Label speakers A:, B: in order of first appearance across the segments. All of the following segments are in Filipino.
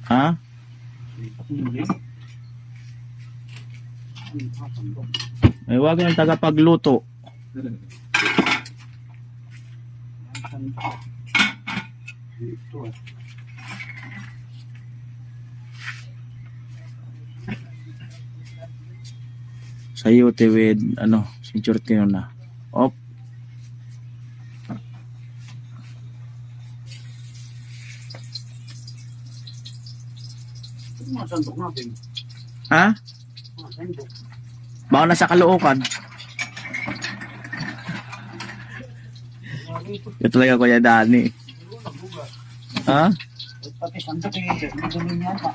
A: Ha? Ay, wag ng tagapagluto. Sayote with sinchurtino na. Op. Ha? Baka nasa Caloocan. Ito talaga Kuya Dani. Ha?
B: Pati sandok hindi niya pa.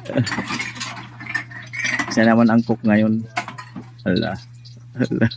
A: Siya naman ang cook ngayon. Hala. Hala.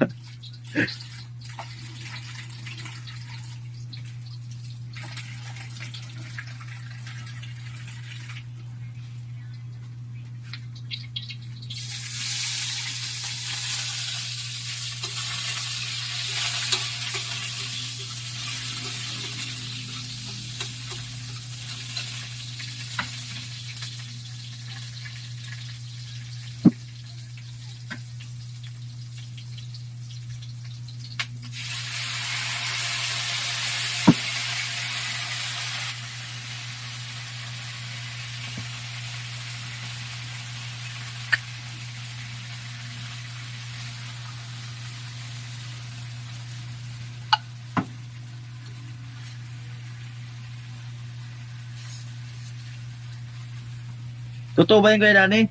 A: Totoo ba yan Kuya Dani?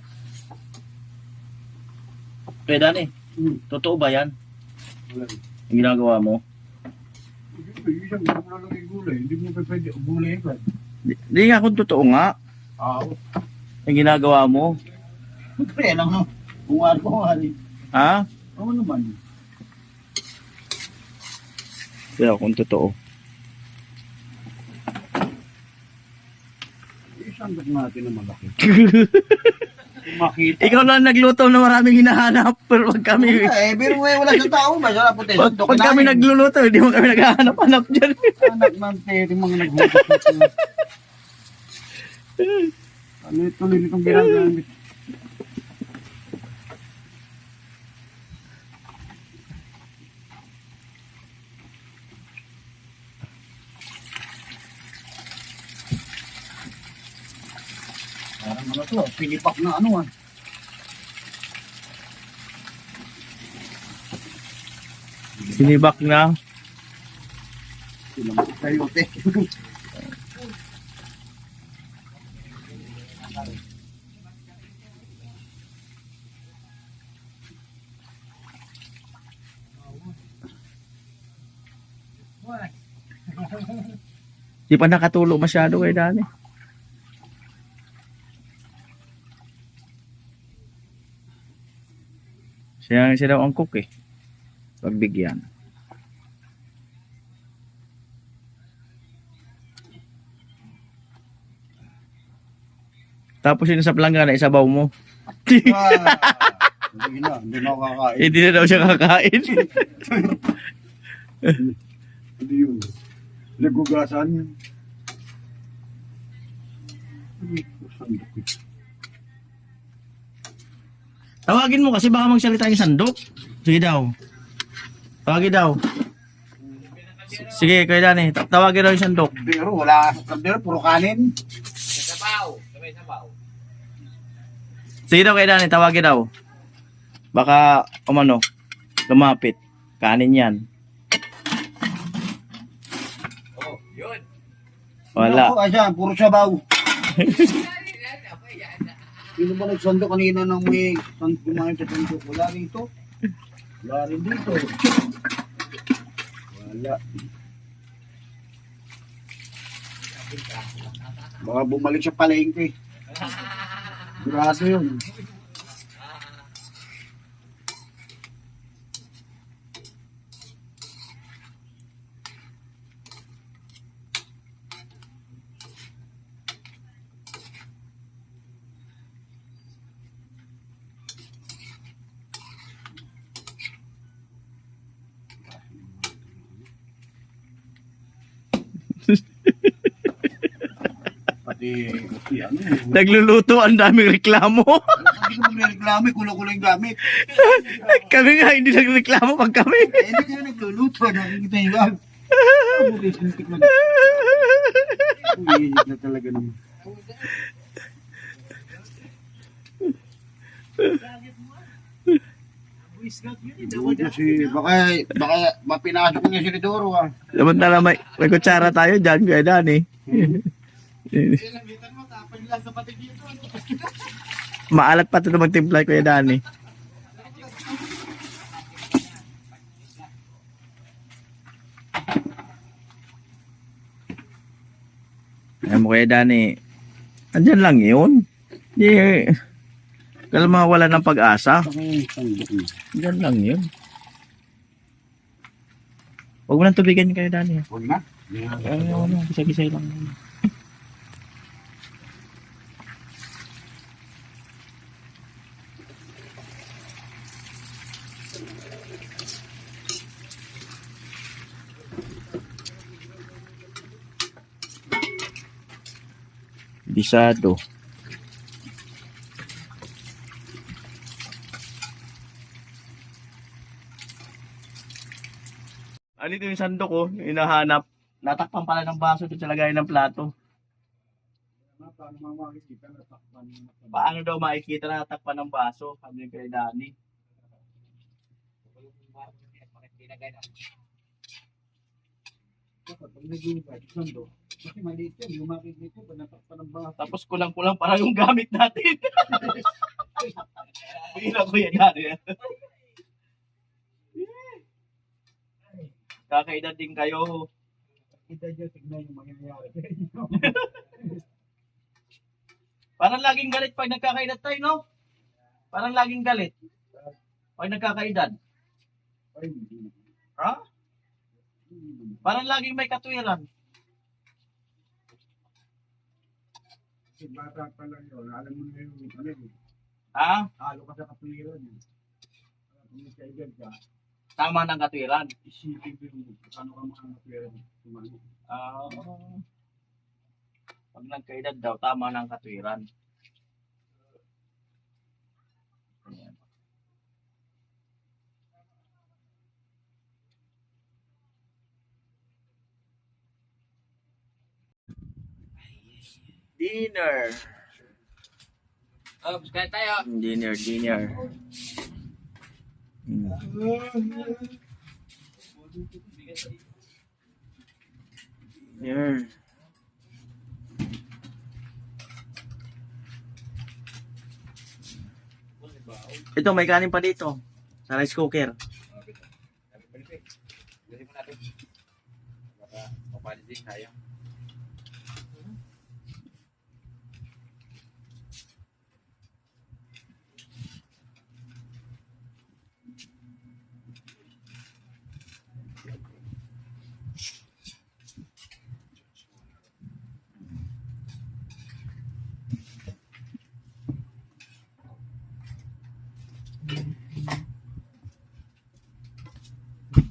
A: Kuya Dani, totoo ba yan? Yung ginagawa mo?
B: Hindi mo pwede gulay ka.
A: Hindi nga kung totoo nga. Yung ginagawa mo.
B: Pre, alam mo. Kung ano.
A: Ha?
B: Oo naman.
A: Kaya kung totoo.
B: Isandok natin na malaki. Makita.
A: Ikaw lang nagluto na maraming hinahanap. Pero pag kami...
B: Pero wala sa tao ba? Wala puti.
A: Pag kami nagluluto, hindi mo kami naghahanap-hanap dyan.
B: Anak ng teri, mga naghugot. Ano tuloy nitong ginagamit? Parang ano to, pinipak na ano ah.
A: Sinibak na.
B: Silang sayote.
A: Di pa nakatulo masyado kay Dani. Siya daw ang cook eh. Pagbigyan. Tapos yun sa planggana, isabaw mo.
B: Hindi na ako kakain.
A: Hindi na daw siya kakain.
B: Hindi yun. Nagugasan.
A: Tawagin mo kasi baka magsalita yung sandok. Sige daw. Tawagin daw. Sige, Kuya Dani. Tawagin daw yung sandok.
B: Pero wala sa kaldero, puro kanin.
A: Sige daw Kuya Dani, tawagin daw. Baka, lumapit. Kanin yan.
C: Oh, yun.
A: Wala.
B: Ako, ayan, puro sabaw. Sino ba nagsando kanina ng may kumain sa sando? Wala rito. Wala rin dito. Wala. Baka bumalik sa palengke. Braso yun. Pati Ano?
A: Nagluluto, ang daming reklamo.
B: Hindi ko magreklamo, kulo-kulo yung gamit.
A: Kami nga, hindi nagreklamo pag kami.
B: Eh, hindi ko nagluluto, nakikita yung gamit. Suntik na. Umiinit na talaga naman. Kasi baka mapinasok niya si Lidoro ah.
A: Samantala may kutsara tayo dyan, Kuya Dani. Maalat pa ito na magtimpla, Kuya Dani. Ayan mo, Kuya Dani. Andyan lang yun. Hindi. Kala mawala ng pag-asa. Andyan lang yun. Huwag mo nang tubigan Kuya Dani.
B: Huwag na.
A: Ano, gisa-gisay lang. Bisado. Ano ito yung sandok ko, hinahanap. Natakpan pala ng baso ito sa lagayan ng plato. Paano daw makikita na natakpan ng baso? Sabi ni kay Dani.
B: Kasi maliit yan, yung makikita ko, natakpan ng bahay.
A: Tapos kulang-kulang para yung gamit natin. Bira ko yan, Dani. Kakaedad din kayo.
B: Kita dyan, tignan yung mangyayari.
A: Parang laging galit pag nagkakaedad tayo, no? Parang laging galit. Pag nagkakaedad.
B: Ay, hindi na.
A: Ha? Parang laging may katwiran.
B: Kasi bata pa lang yun, alam mo na yung ano yun.
A: Ha?
B: Halo ka sa katwiran yun. Kung may kaigan ka,
A: Tama ng katwiran.
B: isipin ko yung paano ka mga katwiran. Tumano.
A: Pag nagkaedad daw, tama ng katwiran. Ayan. Dinner.
C: Oh, kaya tayo.
A: Dinner. Dinner. Ito, may kanin pa dito. Sa rice cooker.
C: Dali mo natin. Baka mapalit din tayo.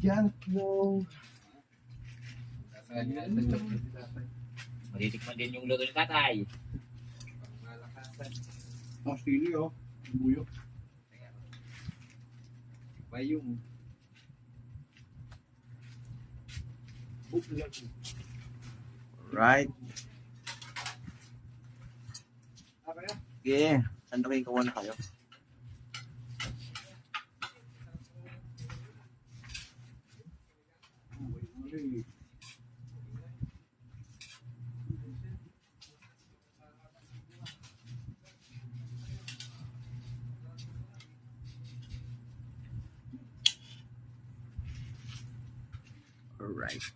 B: Yan po.
C: Matitikman din yung luto ni tatay.
B: Oh, sili oh. Buyo.
C: Bayong.
A: Right.
B: Kaya?
A: Okay. Sandukin ko muna kayo. Alright.